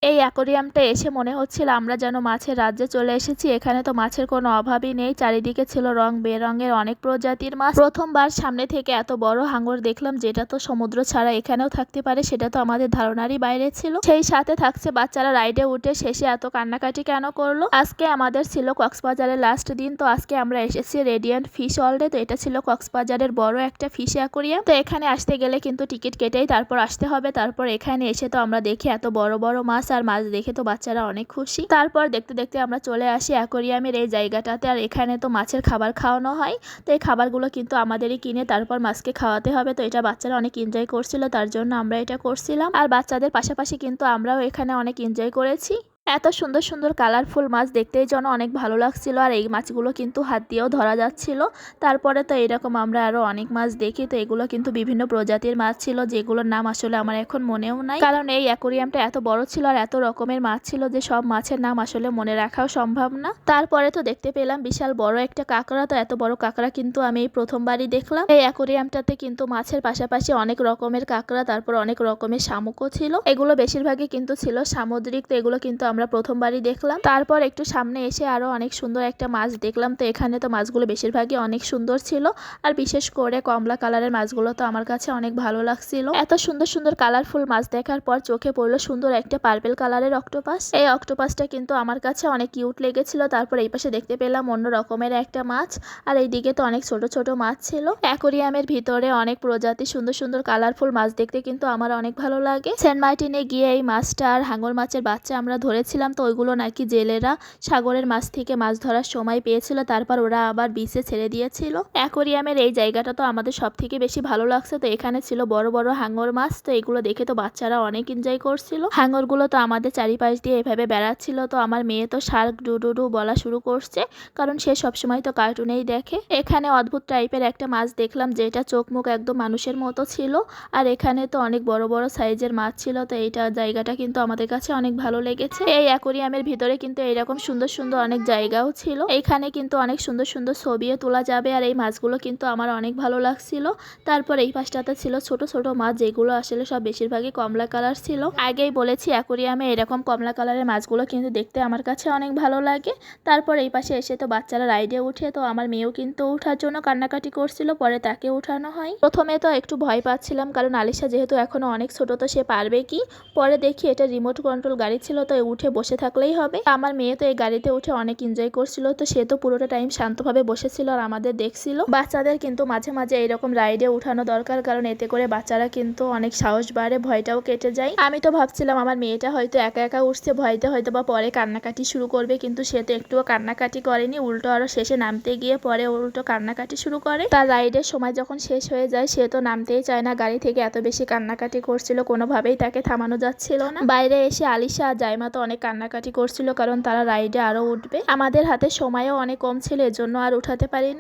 এই অ্যাকোরিয়ামটা এসে মনে হচ্ছিল আমরা যেন মাছের রাজ্যে চলে এসেছি। এখানে তো মাছের কোনো অভাবই নেই, চারিদিকে ছিল রং বেরঙের অনেক প্রজাতির মাছ। প্রথমবার সামনে থেকে এত বড় হাঙর দেখলাম, যেটা তো সমুদ্র ছাড়া এখানেও থাকতে পারে সেটা তো আমাদের ধারণারই বাইরে ছিল। সেই সাথে থাকছে বাচ্চারা রাইডে উঠে শেষে এত কান্নাকাটি কেন করলো। আজকে আমাদের ছিল কক্সবাজারের লাস্ট দিন, তো আজকে আমরা এসেছি রেডিয়েন্ট ফিশ ওয়ার্ল্ডে। তো এটা ছিল কক্সবাজারের বড় একটা ফিশ অ্যাকোরিয়াম। তো এখানে আসতে গেলে কিন্তু টিকিট কেটেই তারপর আসতে হবে। তারপর এখানে এসে তো আমরা দেখি এত বড় বড় মাছ, আর মাছ দেখে তো বাচ্চারা অনেক খুশি। তারপর দেখতে দেখতে আমরা চলে আসি অ্যাকোরিয়ামের এই জায়গাটাতে। আর এখানে তো মাছের খাবার খাওয়ানো হয়, তো এই খাবারগুলো কিন্তু আমাদেরই কিনে তারপর মাছকে খাওয়াতে হবে। তো এটা বাচ্চারা অনেক এনজয় করছিল, তার জন্য আমরা এটা করছিলাম। আর বাচ্চাদের পাশাপাশি কিন্তু আমরাও এখানে অনেক এনজয় করেছি। এত সুন্দর সুন্দর কালারফুল মাছ দেখতেই যেন অনেক ভালো লাগছিল। আর এই মাছগুলো কিন্তু হাত দিয়েও ধরা যাচ্ছিল। তারপরে তো এরকম আমরা আরো অনেক মাছ দেখি। তো এগুলো কিন্তু বিভিন্ন প্রজাতির মাছ ছিল, যেগুলোর নাম আসলে আমার এখন মনেও নাই, কারণ এই অ্যাকোরিয়ামটা এত বড় ছিল আর এত রকমের মাছ ছিল যে সব মাছের নাম আসলে মনে রাখাও সম্ভব না। তারপরে তো দেখতে পেলাম বিশাল বড় একটা কাঁকড়া। তো এত বড় কাঁকড়া কিন্তু আমি এই প্রথমবারই দেখলাম। এই অ্যাকোরিয়ামটাতে কিন্তু মাছের পাশাপাশি অনেক রকমের কাঁকড়া, তারপর অনেক রকমের শামুকও ছিল। এগুলো বেশিরভাগই কিন্তু ছিল সামুদ্রিক। তো এগুলো কিন্তু আমরা প্রথমবারই দেখলাম। তারপর একটু সামনে এসে আরো অনেক সুন্দর একটা মাছ দেখলাম। তো এখানে তো মাছগুলো বেশিরভাগই অনেক সুন্দর ছিল, আর বিশেষ করে কমলা কালারের মাছগুলো তো আমার কাছে অনেক ভালো লাগছিল। এত সুন্দর সুন্দর কালারফুল মাছ দেখার পর চোখে পড়লো সুন্দর একটা পার্পেল কালারের অক্টোপাস। এই অক্টোপাসটা কিন্তু আমার কাছে অনেক কিউট লেগেছিল। তারপর এই পাশে দেখতে পেলাম অন্য রকমের একটা মাছ, আর এইদিকে তো অনেক ছোট ছোট মাছ ছিল। অ্যাকোরিয়ামের ভিতরে অনেক প্রজাতি সুন্দর সুন্দর কালারফুল মাছ দেখতে কিন্তু আমার অনেক ভালো লাগে। সেন্ট মার্টিনে গিয়ে এই মাছটা আর হাঙর মাছের বাচ্চা আমরা ধরেছিলাম। তো ওইগুলো নাকি জেলেরা সাগরের মাছ থেকে মাছ ধরার সময় পেয়েছিল, তারপর ওরা আবার বিচে ছেড়ে দিয়েছিল। অ্যাকোরিয়ামের এই জায়গাটা তো আমাদের সব থেকে বেশি ভালো লাগছে। তো এখানে ছিল বড় বড় হাঙর মাছ। তো এগুলো দেখে তো বাচ্চারা অনেক এনজয় করছিল। হাঙরগুলো তো আমাদের চারিপাশ দিয়ে এভাবে বেড়াচ্ছিল। তো আমার মেয়ে তো শার্ক ডুডুডু বলা শুরু করছে, কারণ সে সবসময় তো কার্টুনেই দেখে। এখানে অদ্ভুত টাইপের একটা মাছ দেখলাম, যেটা চোখ মুখ একদম মানুষের মতো ছিল। আর এখানে তো অনেক বড় বড় সাইজের মাছ ছিল। তো এইটা জায়গাটা কিন্তু আমাদের কাছে অনেক ভালো লেগেছে। এই অ্যাকোরিয়ামের ভিতরে কিন্তু এইরকম সুন্দর সুন্দর অনেক জায়গাও ছিল। এইখানে কিন্তু অনেক সুন্দর সুন্দর ছবিও তোলা যাবে। আর এই মাছগুলো কিন্তু আমার অনেক ভালো লাগছিল। তারপর এই পাশটাতে ছিল ছোট ছোট মাছ, যেগুলো আসলে সব বেশিরভাগই কমলা কালার ছিল। আগেই বলেছি অ্যাকোরিয়ামে এরকম কমলা কালারের মাছগুলো কিন্তু দেখতে আমার কাছে অনেক ভালো লাগে। তারপর এই পাশে এসে তো বাচ্চারা রাইডে উঠে, তো আমার মেয়েও কিন্তু ওঠার জন্য কান্নাকাটি করছিল, পরে তাকে উঠানো হয়। প্রথমে তো একটু ভয় পাচ্ছিলাম, কারণ আলিশা যেহেতু এখনো অনেক ছোট, তো সে পারবে কি। পরে দেখি এটা রিমোট কন্ট্রোল গাড়ি ছিল, তো উঠে বসে থাকলেই হবে। আমার মেয়ে তো এই গাড়িতে উঠে অনেক এনজয় করছিল। তো সে তো পুরোটা টাইম শান্তভাবে বসেছিল আর আমাদের দেখছিল। বাচ্চাদের কিন্তু মাঝে মাঝে এইরকম রাইডে উঠানো দরকার, কারণ এতে করে বাচ্চারা কিন্তু অনেক সাহস বাড়ে, ভয়টাও কেটে যায়। আমি তো ভাবছিলাম আমার মেয়েটা হয়তো একা একা উঠছে, ভয়তে হয়তো বা পরে কান্নাকাটি শুরু করবে, কিন্তু সে তো একটুও কান্নাকাটি করেনি। উল্টো আরো শেষে নামতে গিয়ে পরে উল্টো কান্নাকাটি শুরু করে। তার রাইডের সময় যখন শেষ হয়ে যায় সে তো নামতেই চায় না গাড়ি থেকে, এত বেশি কান্নাকাটি করছিল, কোনোভাবেই তাকে থামানো যাচ্ছিল না। বাইরে এসে আলিশা আর জাইমা তো অনেক কান্নাকাটি করছিল, কারণ তারা রাইডে আরো উঠবে। আমাদের হাতে সময়ও অনেক কম ছিল, এজন্য আর উঠাতে পারিনি।